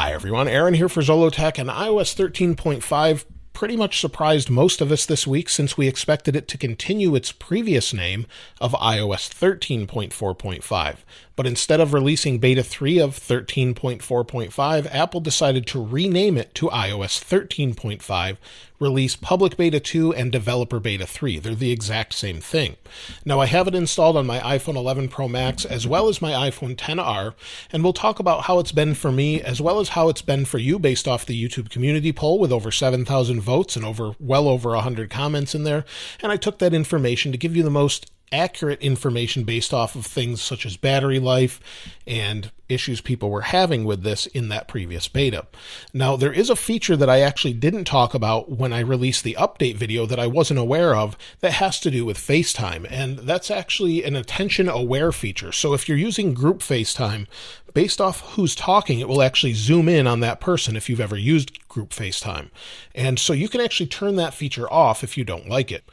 Hi everyone, Aaron here for Zollotech, and iOS 13.5 pretty much surprised most of us this week since we expected it to continue its previous name of iOS 13.4.5. But instead of releasing beta 3 of 13.4.5, Apple decided to rename it to iOS 13.5, release public beta 2 and developer beta 3. They're the exact same thing. Now I have it installed on my iPhone 11 Pro Max as well as my iPhone XR, and we'll talk about how it's been for me as well as how it's been for you based off the YouTube community poll with over 7,000 votes and well over 100 comments in there. And I took that information to give you the most accurate information based off of things such as battery life and issues people were having with this in that previous beta. Now, there is a feature that I actually didn't talk about when I released the update video that I wasn't aware of that has to do with FaceTime, and that's actually an attention-aware feature. So if you're using group FaceTime, based off who's talking, it will actually zoom in on that person if you've ever used group FaceTime. And so you can actually turn that feature off if you don't like it.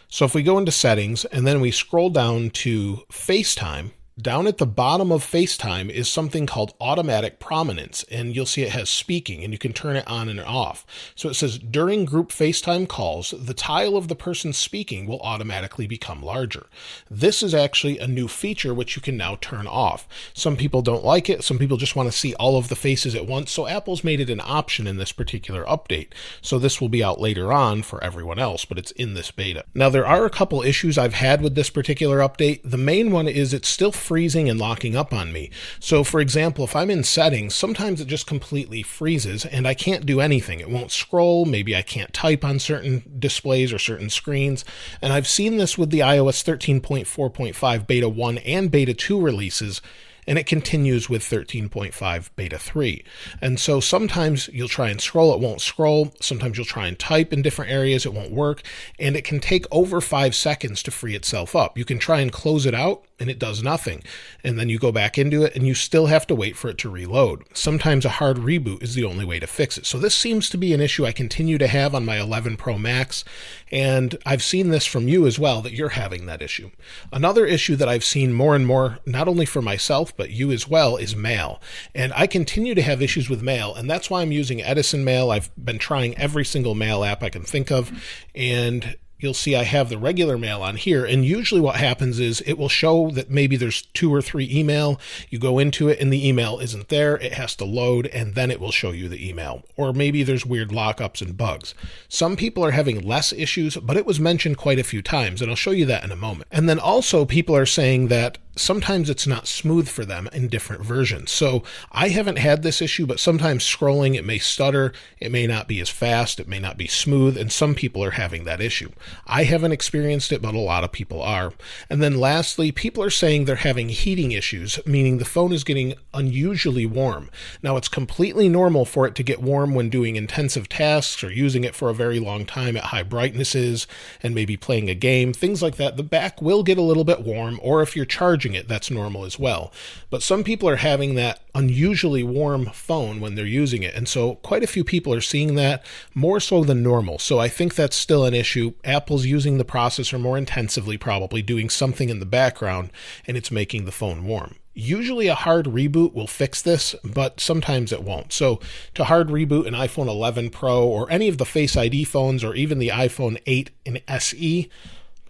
So if we go into settings and then we scroll down to FaceTime, down at the bottom of FaceTime is something called automatic prominence, and you'll see it has speaking, and you can turn it on and off. So it says during group FaceTime calls, the tile of the person speaking will automatically become larger. This is actually a new feature which you can now turn off. Some people don't like it. Some people just want to see all of the faces at once. So Apple's made it an option in this particular update. So this will be out later on for everyone else, but it's in this beta. Now there are a couple issues I've had with this particular update. The main one is it's still freezing and locking up on me. So for example, if I'm in settings, sometimes it just completely freezes and I can't do anything. It won't scroll. Maybe I can't type on certain displays or certain screens. And I've seen this with the iOS 13.4.5 beta 1 and beta 2 releases, and it continues with 13.5 beta 3. And so sometimes you'll try and scroll, it won't scroll. Sometimes you'll try and type in different areas, it won't work. And it can take over 5 seconds to free itself up. You can try and close it out and it does nothing. And then you go back into it and you still have to wait for it to reload. Sometimes a hard reboot is the only way to fix it. So this seems to be an issue I continue to have on my 11 Pro Max. And I've seen this from you as well, that you're having that issue. Another issue that I've seen more and more, not only for myself, but you as well, is mail. And I continue to have issues with mail, and that's why I'm using Edison Mail. I've been trying every single mail app I can think of, and you'll see I have the regular mail on here, and usually what happens is it will show that maybe there's 2 or 3 email. You go into it and the email isn't there. It has to load and then it will show you the email. Or maybe there's weird lockups and bugs. Some people are having less issues, but it was mentioned quite a few times, and I'll show you that in a moment. And then also people are saying that sometimes it's not smooth for them in different versions. So I haven't had this issue, but sometimes scrolling, it may stutter, it may not be as fast, it may not be smooth, and some people are having that issue. I haven't experienced it, but a lot of people are. And then lastly, people are saying they're having heating issues, meaning the phone is getting unusually warm. Now it's completely normal for it to get warm when doing intensive tasks or using it for a very long time at high brightnesses and maybe playing a game, things like that. The back will get a little bit warm, or if you're charging it, that's normal as well. But some people are having that unusually warm phone when they're using it. And so quite a few people are seeing that, more so than normal. So I think that's still an issue. Apple's using the processor more intensively, probably doing something in the background, and it's making the phone warm. Usually a hard reboot will fix this, but sometimes it won't. So to hard reboot an iPhone 11 Pro or any of the Face ID phones or even the iPhone 8 and SE,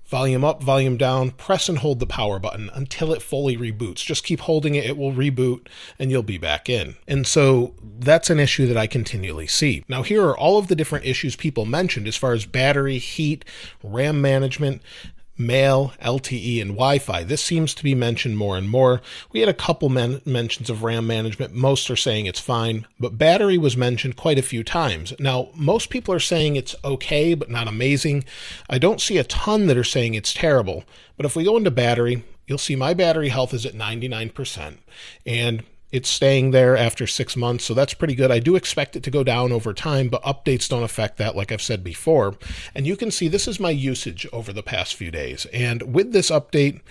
volume up, volume down, press and hold the power button until it fully reboots. Just keep holding it, it will reboot, and you'll be back in. And so that's an issue that I continually see. Now here are all of the different issues people mentioned as far as battery, heat, RAM management, mail, LTE, and Wi-Fi. This seems to be mentioned more and more. We had a couple mentions of RAM management. Most are saying it's fine, but battery was mentioned quite a few times. Now, most people are saying it's okay, but not amazing. I don't see a ton that are saying it's terrible, but if we go into battery, you'll see my battery health is at 99%, and it's staying there after 6 months, so that's pretty good. I do expect it to go down over time, but updates don't affect that, like I've said before. And you can see this is my usage over the past few days. And with this update,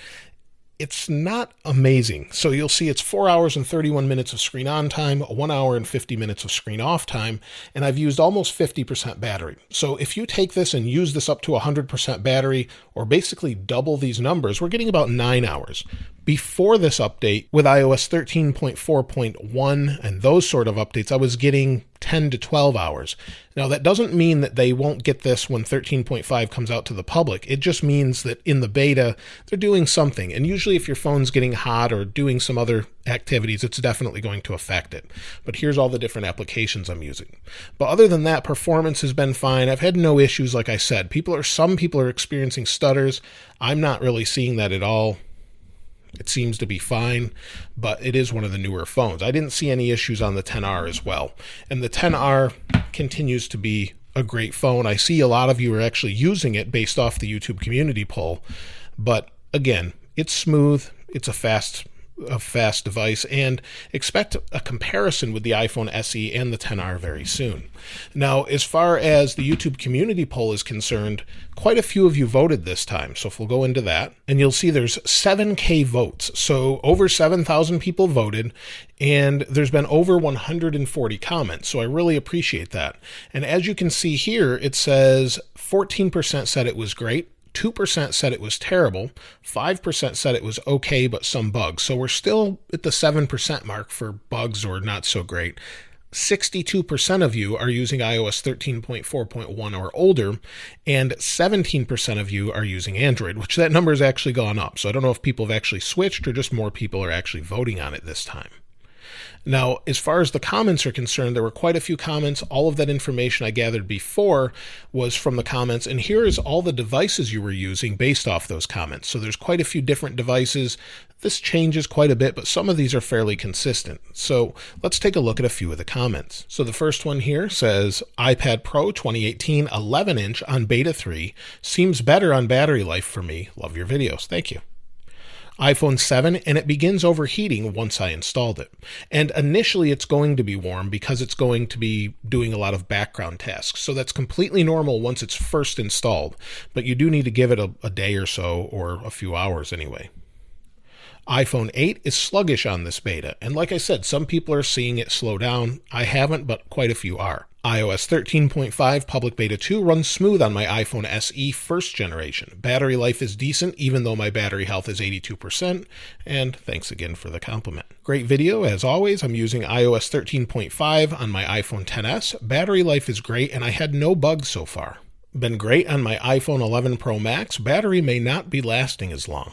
it's not amazing. So you'll see it's 4 hours and 31 minutes of screen on time, 1 hour and 50 minutes of screen off time, and I've used almost 50% battery. So if you take this and use this up to 100% battery, or basically double these numbers, we're getting about 9 hours. Before this update, with iOS 13.4.1 and those sort of updates, I was getting 10 to 12 hours. Now, that doesn't mean that they won't get this when 13.5 comes out to the public. It just means that in the beta, they're doing something. And usually if your phone's getting hot or doing some other activities, it's definitely going to affect it. But here's all the different applications I'm using. But other than that, performance has been fine. I've had no issues, like I said. Some people are experiencing stutters. I'm not really seeing that at all. It seems to be fine, but it is one of the newer phones. I didn't see any issues on the XR as well. And the XR continues to be a great phone. I see a lot of you are actually using it based off the YouTube community poll. But again, it's smooth. It's a fast device, and expect a comparison with the iPhone SE and the XR very soon. Now, as far as the YouTube community poll is concerned, quite a few of you voted this time. So if we'll go into that, and you'll see there's 7K votes. So over 7,000 people voted, and there's been over 140 comments. So I really appreciate that. And as you can see here, it says 14% said it was great, 2% said it was terrible, 5% said it was okay but some bugs. So we're still at the 7% mark for bugs or not so great. 62% of you are using iOS 13.4.1 or older, and 17% of you are using Android, which that number has actually gone up. So I don't know if people have actually switched or just more people are actually voting on it this time. Now, as far as the comments are concerned, there were quite a few comments. All of that information I gathered before was from the comments, and here is all the devices you were using based off those comments. So there's quite a few different devices. This changes quite a bit, but some of these are fairly consistent. So let's take a look at a few of the comments. So the first one here says, iPad Pro 2018 11-inch on Beta 3 seems better on battery life for me. Love your videos. Thank you. iPhone 7, and it begins overheating once I installed it. And initially it's going to be warm because it's going to be doing a lot of background tasks. So that's completely normal once it's first installed, but you do need to give it a day or so, or a few hours anyway. iPhone 8 is sluggish on this beta, and like I said, some people are seeing it slow down. I haven't, but quite a few are. iOS 13.5 Public Beta 2 runs smooth on my iPhone SE first generation. Battery life is decent, even though my battery health is 82%, and thanks again for the compliment. Great video, as always. I'm using iOS 13.5 on my iPhone XS. Battery life is great, and I had no bugs so far. Been great on my iPhone 11 Pro Max. Battery may not be lasting as long.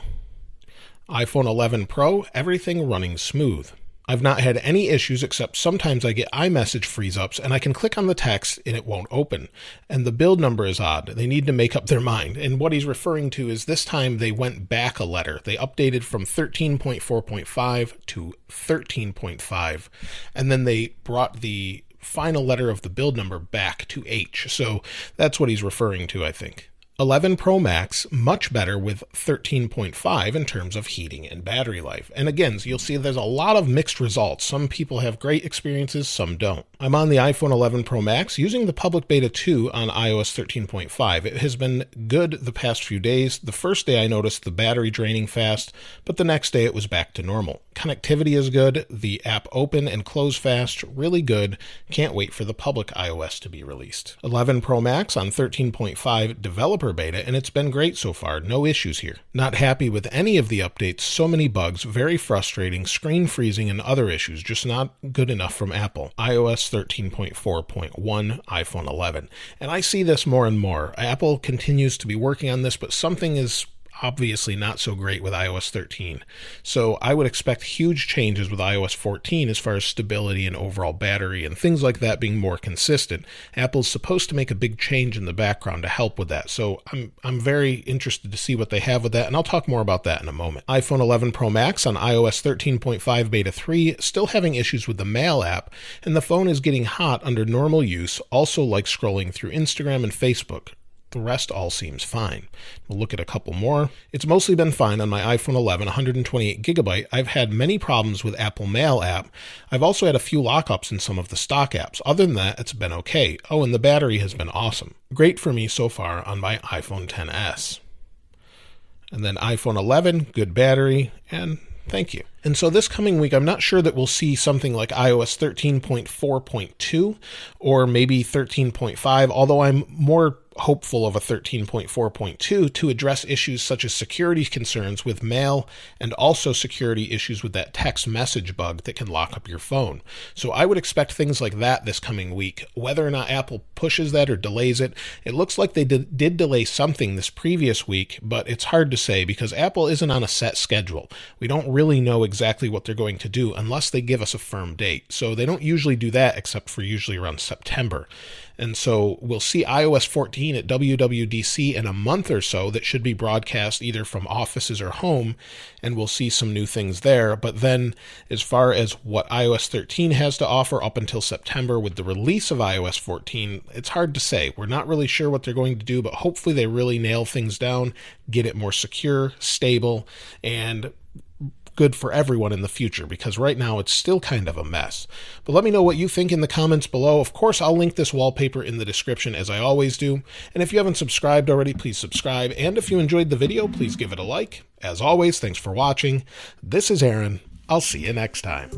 iPhone 11 Pro, everything running smooth. I've not had any issues, except sometimes I get iMessage freeze-ups and I can click on the text and it won't open. And the build number is odd. They need to make up their mind. And what he's referring to is this time they went back a letter. They updated from 13.4.5 to 13.5, and then they brought the final letter of the build number back to H. So that's what he's referring to, I think. 11 Pro Max, much better with 13.5 in terms of heating and battery life. And again, you'll see there's a lot of mixed results. Some people have great experiences, some don't. I'm on the iPhone 11 Pro Max using the public beta 2 on iOS 13.5. It has been good the past few days. The first day I noticed the battery draining fast, but the next day it was back to normal. Connectivity is good. The app open and close fast, really good. Can't wait for the public iOS to be released. 11 Pro Max on 13.5 developer beta, and it's been great so far. No issues here. Not happy with any of the updates. So many bugs, very frustrating, screen freezing and other issues, just not good enough from Apple. iOS 13.4.1, iPhone 11. And I see this more and more. Apple continues to be working on this, but something is obviously not so great with iOS 13. So I would expect huge changes with iOS 14 as far as stability and overall battery and things like that being more consistent. Apple's supposed to make a big change in the background to help with that. So I'm very interested to see what they have with that, and I'll talk more about that in a moment. iPhone 11 Pro Max on iOS 13.5 Beta 3, still having issues with the Mail app, and the phone is getting hot under normal use, also like scrolling through Instagram and Facebook. The rest all seems fine. We'll look at a couple more. It's mostly been fine on my iPhone 11, 128GB. I've had many problems with Apple Mail app. I've also had a few lockups in some of the stock apps. Other than that, it's been okay. Oh, and the battery has been awesome. Great for me so far on my iPhone XS. And then iPhone 11, good battery, and thank you. And so this coming week, I'm not sure that we'll see something like iOS 13.4.2 or maybe 13.5, although I'm more hopeful of a 13.4.2 to address issues such as security concerns with mail and also security issues with that text message bug that can lock up your phone. So I would expect things like that this coming week. Whether or not Apple pushes that or delays it, it looks like they did delay something this previous week, but it's hard to say because Apple isn't on a set schedule. We don't really know exactly what they're going to do unless they give us a firm date. So they don't usually do that except for usually around September. And so we'll see iOS 14 at WWDC in a month or so that should be broadcast either from offices or home, and we'll see some new things there. But then as far as what iOS 13 has to offer up until September with the release of iOS 14, it's hard to say. We're not really sure what they're going to do, but hopefully they really nail things down, get it more secure, stable, and good for everyone in the future, because right now it's still kind of a mess. But let me know what you think in the comments below. Of course, I'll link this wallpaper in the description as I always do. And if you haven't subscribed already, please subscribe. And if you enjoyed the video, please give it a like. As always, thanks for watching. This is Aaron. I'll see you next time.